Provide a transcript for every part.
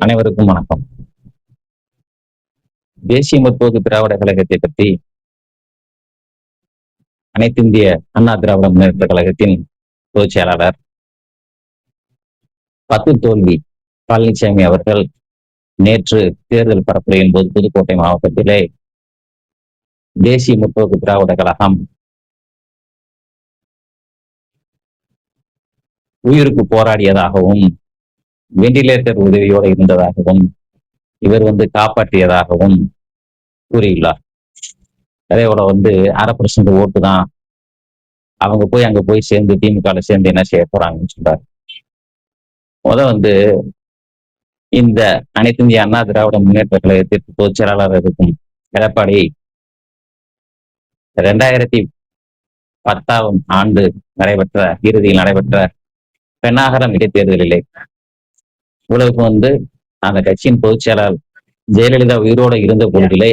அனைவருக்கும் வணக்கம். தேசிய முற்போக்கு திராவிட கழகத்தை பற்றி அனைத்திந்திய அண்ணா திராவிட முன்னேற்ற கழகத்தின் பொதுச் செயலாளர் தோல்வி பழனிசாமி அவர்கள் நேற்று தேர்தல் பரப்புரையின் போது புதுக்கோட்டை மாவட்டத்திலே தேசிய முற்போக்கு திராவிட கழகம் உயிருக்கு போராடியதாகவும் வெண்டிலேட்டர் உதவியோடு இருந்ததாகவும் இவர் காப்பாற்றியதாகவும் கூறியுள்ளார். அதேபோல 1/2% ஓட்டு தான் அவங்க அங்க போய் சேர்ந்து திமுக சேர்ந்து என்ன செய்ய போறாங்கன்னு சொல்றாரு. இந்த அனைத்து இந்திய அண்ணா திராவிட முன்னேற்ற கழகத்திற்கு பொதுச் செயலாளர் இருக்கும் எடப்பாடி 2010 ஆண்டு இறுதியில் நடைபெற்ற பெண்ணாகரம் இடைத்தேர்தலிலே இவ்வளவுக்கு அந்த கட்சியின் பொதுச் செயலாளர் ஜெயலலிதா உயிரோடு இருந்த பொழுதிலே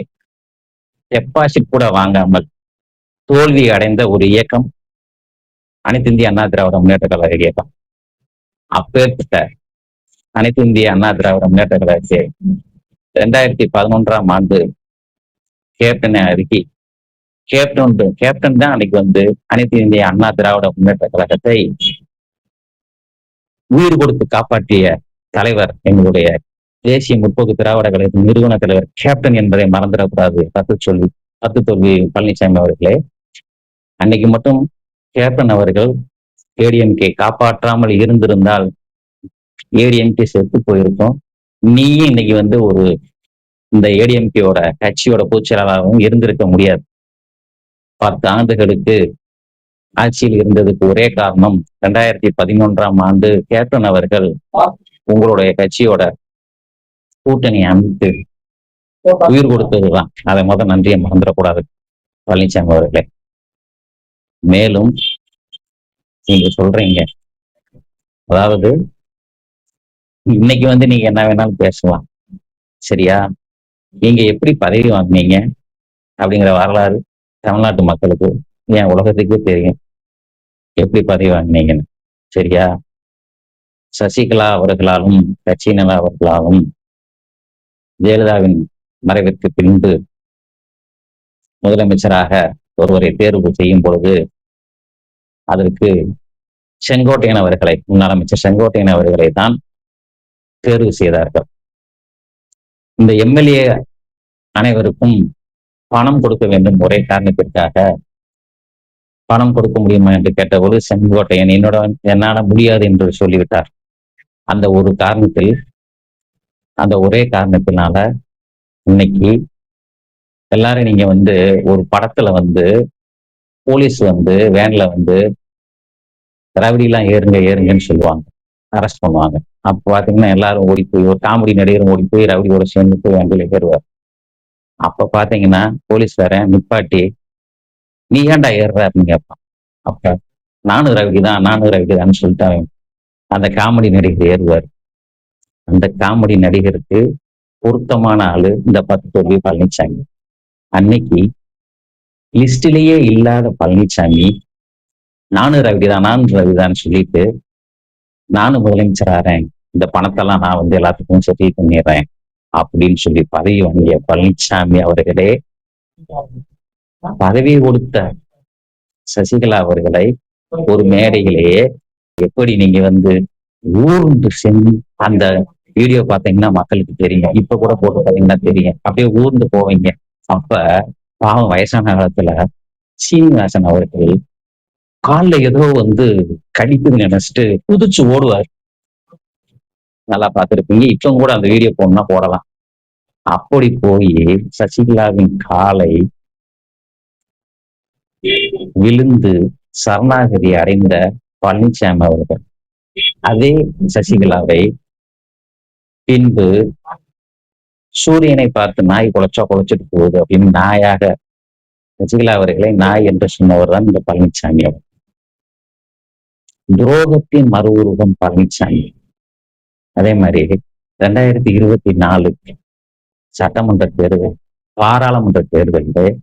டெபாசிட் கூட வாங்காமல் தோல்வி அடைந்த ஒரு இயக்கம் அனைத்து இந்திய அண்ணா திராவிட முன்னேற்ற கழக இயக்கம். அப்பேற்பட்ட அனைத்து இந்திய அண்ணா திராவிட முன்னேற்ற கழகத்தை 2011 ஆண்டு கேப்டனை அறிக்கை கேப்டன் தான் அன்னைக்கு அனைத்து இந்திய அண்ணா திராவிட முன்னேற்ற கழகத்தை உயிர் கொடுத்து காப்பாற்றிய தலைவர், எங்களுடைய தேசிய முற்போக்கு திராவிட கழகத்தின் நிறுவன தலைவர் கேப்டன் என்பதை மறந்துடக்கூடாது. தோல்வி பழனிசாமி அவர்களே, அன்னைக்கு மட்டும் கேப்டன் அவர்கள் ஏடிஎம்கே காப்பாற்றாமல் இருந்திருந்தால் ஏடிஎம்கே செத்து போயிருக்கும். நீயும் இன்னைக்கு ஒரு இந்த ஏடிஎம்கேயோட கட்சியோட பொதுச் செயலாளராகவும் இருந்திருக்க முடியாது. 10 ஆண்டுகளுக்கு ஆட்சியில் இருந்ததுக்கு ஒரே காரணம் 2011 ஆண்டு கேப்டன் அவர்கள் உங்களுடைய கட்சியோட கூட்டணி அமைத்து உயிர் கொடுத்ததுதான். அதை நன்றியை மறந்துடக்கூடாது பழனிசாமி அவர்களே. மேலும் நீங்க சொல்றீங்க, அதாவது இன்னைக்கு நீங்க என்ன வேணாலும் பேசலாம், சரியா? நீங்க எப்படி பதவி வாங்கினீங்க அப்படிங்கிற வரலாறு தமிழ்நாட்டு மக்களுக்கு, ஏன் உலகத்துக்கே தெரியும் எப்படி பதவி வாங்கினீங்கன்னு, சரியா? சசிகலா அவர்களாலும் கட்சியினர் அவர்களாலும் ஜெயலலிதாவின் மறைவிற்கு பின்பு முதலமைச்சராக ஒருவரை தேர்வு செய்யும் பொழுது அதற்கு செங்கோட்டையன் அவர்களை, முன்னாள் அமைச்சர் செங்கோட்டையன் அவர்களை தான் தேர்வு செய்தார்கள். இந்த எம்எல்ஏ அனைவருக்கும் பணம் கொடுக்க வேண்டும் ஒரே காரணத்திற்காக பணம் கொடுக்க முடியுமா என்று கேட்டபோது செங்கோட்டையன் என்னால முடியாது என்று சொல்லிவிட்டார். அந்த ஒரே காரணத்தினால இன்னைக்கு எல்லாரும் நீங்க ஒரு படத்துல போலீஸ் வேன்ல ரவுடிலாம் ஏறுங்கன்னு சொல்லுவாங்க, அரெஸ்ட் பண்ணுவாங்க. அப்ப பாத்தீங்கன்னா எல்லாரும் ஓடி போய், ஒரு காமெடி நடிகரும் ஓடி போய் ரவுடியோட சேர்ந்து போய் வண்டியில ஏறுவார். அப்ப பாத்தீங்கன்னா போலீஸ்காரன் நிப்பாட்டி, நீ ஏன்டா ஏறுற அப்படின்னு கேட்பான். அப்ப நானும் ரவுடிதான்னு சொல்லிட்டு அவன் அந்த காமெடி நடிகர் ஏறுவார். அந்த காமெடி நடிகருக்கு பொருத்தமான ஆளு இந்த தோல்வி பழனிசாமி. அன்னைக்கு லிஸ்டிலேயே இல்லாத பழனிசாமி நானும் ரவிதான்னு சொல்லிட்டு, நானும் முதலமைச்சராறேன், இந்த பணத்தெல்லாம் நான் எல்லாத்துக்கும் செட்டில் பண்ணிடுறேன் அப்படின்னு சொல்லி பதவி வாங்கிய பழனிசாமி அவர்களே, பதவி கொடுத்த சசிகலா அவர்களை ஒரு மேடையிலேயே எப்படி நீங்க ஊர்ந்து சென்று, அந்த வீடியோ பாத்தீங்கன்னா மக்களுக்கு தெரியும், இப்ப கூட போட்டு பாத்தீங்கன்னா தெரியும், அப்படியே ஊர்ந்து போவீங்க. அப்ப பாவம் வயசான காலத்துல சீனிவாசன் அவர்கள் கால்ல ஏதோ கடிக்குதுன்னு நினைச்சிட்டு குதிச்சு ஓடுவார். நல்லா பார்த்திருப்பீங்க. இப்ப கூட அந்த வீடியோ போடணும்னா போடலாம். அப்படி போய் சசிகலாவின் காலை விழுந்து சரணாகதி அடைந்த பழனிசாமி அவர்கள் அதே சசிகலாவை பின்பு சூரியனை பார்த்து நாய் குலைச்சிட்டு போகுது அப்படின்னு நாயாக சசிகலா அவர்களை நாய் என்று சொன்னவர் தான் இந்த பழனிசாமி அவர். துரோகத்தின் மறு உருவம் பழனிசாமி. அதே மாதிரி 2024 சட்டமன்ற தேர்தல், பாராளுமன்ற தேர்தலில்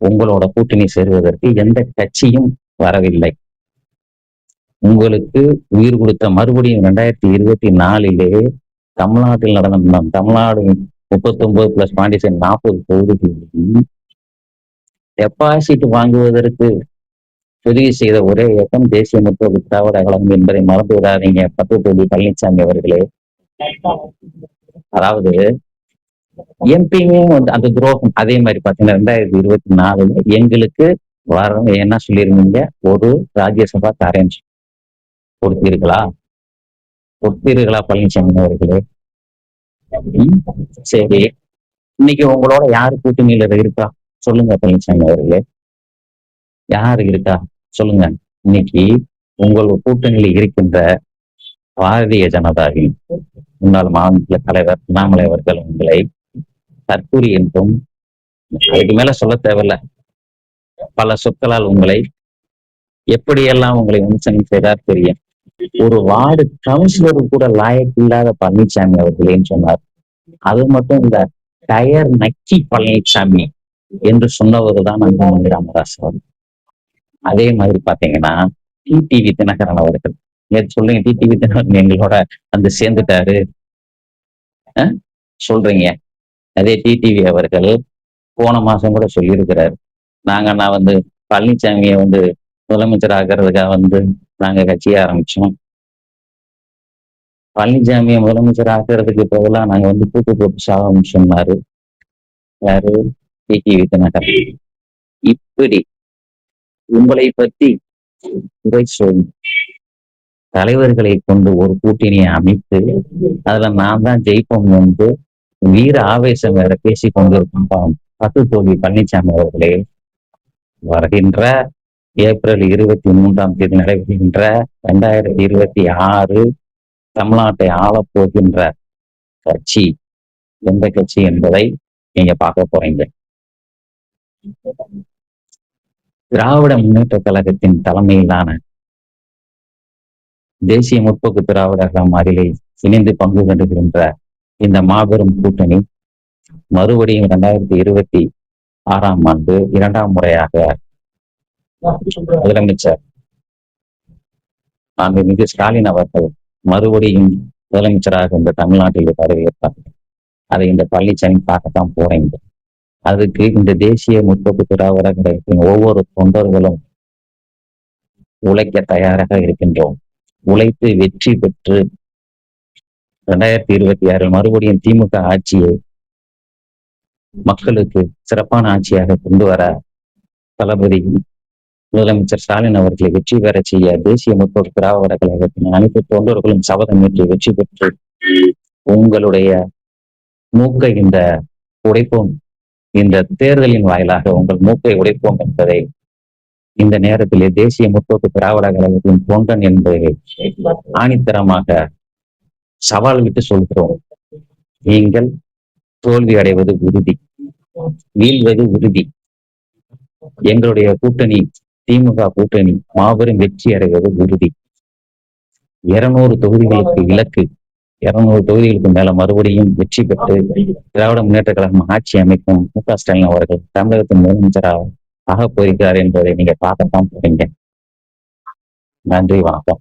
உங்களோட கூட்டணி சேருவதற்கு எந்த கட்சியும் வரவில்லை. உங்களுக்கு உயிர் கொடுத்த மறுபடியும் 2024 தமிழ்நாட்டில் நடந்த தமிழ்நாடு 39 பிளஸ் பாண்டிச்சேரி 40 தொகுதிகளில் டெபாசிட் வாங்குவதற்கு உதவி செய்த ஒரே இயக்கம் தேசிய முற்போக்கு திராவிட கழகம் என்பதை மறந்து விடாதீங்க பத்து பழனிசாமி அவர்களே. அதாவது எம்பியுமே வந்து அந்த துரோகம் அதே மாதிரி பாத்தீங்கன்னா 2024 எங்களுக்கு வர என்ன சொல்லியிருந்தீங்க, ஒரு ராஜ்யசபா தரேன் கொடுத்தீர்களா? கொடுத்தீர்களா பழனிசாமி அவர்களே? சரி, இன்னைக்கு உங்களோட யாரு கூட்டணியில இருக்கா சொல்லுங்க பழனிசாமி அவர்களே, யாரு இருக்கா சொல்லுங்க. இன்னைக்கு உங்கள் கூட்டணியில் இருக்கின்ற பாரதிய ஜனதாவின் முன்னாள் மாநில தலைவர் அண்ணாமலை அவர்கள் உங்களை தற்கூரி என்றும், அதுக்கு மேல சொல்ல தேவையில்ல, பல சொற்களால் உங்களை எப்படியெல்லாம் உங்களை விமர்சனம் செய்தார் தெரியும். ஒரு வார்டு கவுன்சிலர் கூட லாயக்கு இல்லாத பழனிசாமி அவர்களேன்னு சொன்னார். அது மட்டும் இல்ல, டயர் நக்கி பழனிசாமி என்று சொன்னவர் தான் அன்புமணி ராமதாஸ் அவர்கள். அதே மாதிரி பாத்தீங்கன்னா டிடிவி தினகரன் அவர்கள் நேற்று சொல்றீங்க, டிடிவி தினகரன் எங்களோட வந்து சேர்ந்துட்டாரு சொல்றீங்க. அதே டிடிவி அவர்கள் போன மாசம் கூட சொல்லியிருக்கிறாரு, நான் வந்து பழனிசாமியை வந்து முதலமைச்சர் ஆகிறதுக்காக வந்து நாங்க கட்சியை ஆரம்பிச்சோம். பழனிசாமியை முதலமைச்சர் ஆக்கிறதுக்கு பதிலாக நாங்க வந்து கூட்டு போட்டு சாதம் சொன்னாரு யாரு? டிடிவி தினகரன். இப்படி உங்களை பற்றி குறை சொல்லி தலைவர்களை கொண்டு ஒரு கூட்டணியை அமைத்து அதுல நான் தான் ஜெயிப்போம் என்று வீர ஆவேசம் வேற பேசி கொண்டிருக்கும் பத்து பழனிசாமி அவர்களே, வருகின்ற ஏப்ரல் 23 நடைபெறுகின்ற 2026 தமிழ்நாட்டை ஆளப்போகின்ற கட்சி எந்த கட்சி என்பதை நீங்க பார்க்க போறீங்க. திராவிட முன்னேற்ற கழகத்தின் தலைமையிலான தேசிய முற்போக்கு திராவிட கழகம் அருகே இணைந்து பங்கு கொண்டிருக்கின்ற இந்த மாபெரும் கூட்டணி மறுபடியும் 2026 இரண்டாம் முறையாக முதலமைச்சர் மாண்புமிகு ஸ்டாலின் அவர்கள் மறுபடியும் முதலமைச்சராக இந்த தமிழ்நாட்டில் பதவியேற்றார். அதை இந்த பழனிசாமி பார்க்கத்தான் போறீங்க. அதுக்கு இந்த தேசிய முற்போக்கு திராவிட கழகத்தின் ஒவ்வொரு தொண்டர்களும் உழைக்க தயாராக இருக்கின்றோம். உழைத்து வெற்றி பெற்று 2026 மறுபடியும் திமுக ஆட்சியை மக்களுக்கு சிறப்பான ஆட்சியாக கொண்டு வர தளபதி முதலமைச்சர் ஸ்டாலின் அவர்களை வெற்றி பெற செய்ய தேசிய முற்போக்கு திராவிட கழகத்தின் அனைத்து தொண்டர்களும் சபதம் ஏற்று வெற்றி பெற்று உங்களுடைய மூக்கை உடைப்போம், இந்த தேர்தலின் வாயிலாக உங்கள் மூக்கை உடைப்போம் என்பதை இந்த நேரத்திலே தேசிய முற்போக்கு திராவிட கழகத்தின் தொண்டன் என்பதை ஆணித்தரமாக சவால் விட்டு சொல்கிறோம். நீங்கள் தோல்வி அடைவது உறுதி, வீழ்வது உறுதி. எங்களுடைய கூட்டணி திமுக கூட்டணி மாபெரும் வெற்றி அடைவது உறுதி. 200 தொகுதிகளுக்கு இலக்கு, 200 தொகுதிகளுக்கு மேல மறுபடியும் வெற்றி பெற்று திராவிட முன்னேற்ற கழகம் ஆட்சி அமைக்கும் மு.க. ஸ்டாலின் அவர்கள் தமிழகத்தின் முதலமைச்சராக ஆக போயிருக்கிறார் என்பதை நீங்க பார்க்கத்தான் போறீங்க. நன்றி, வணக்கம்.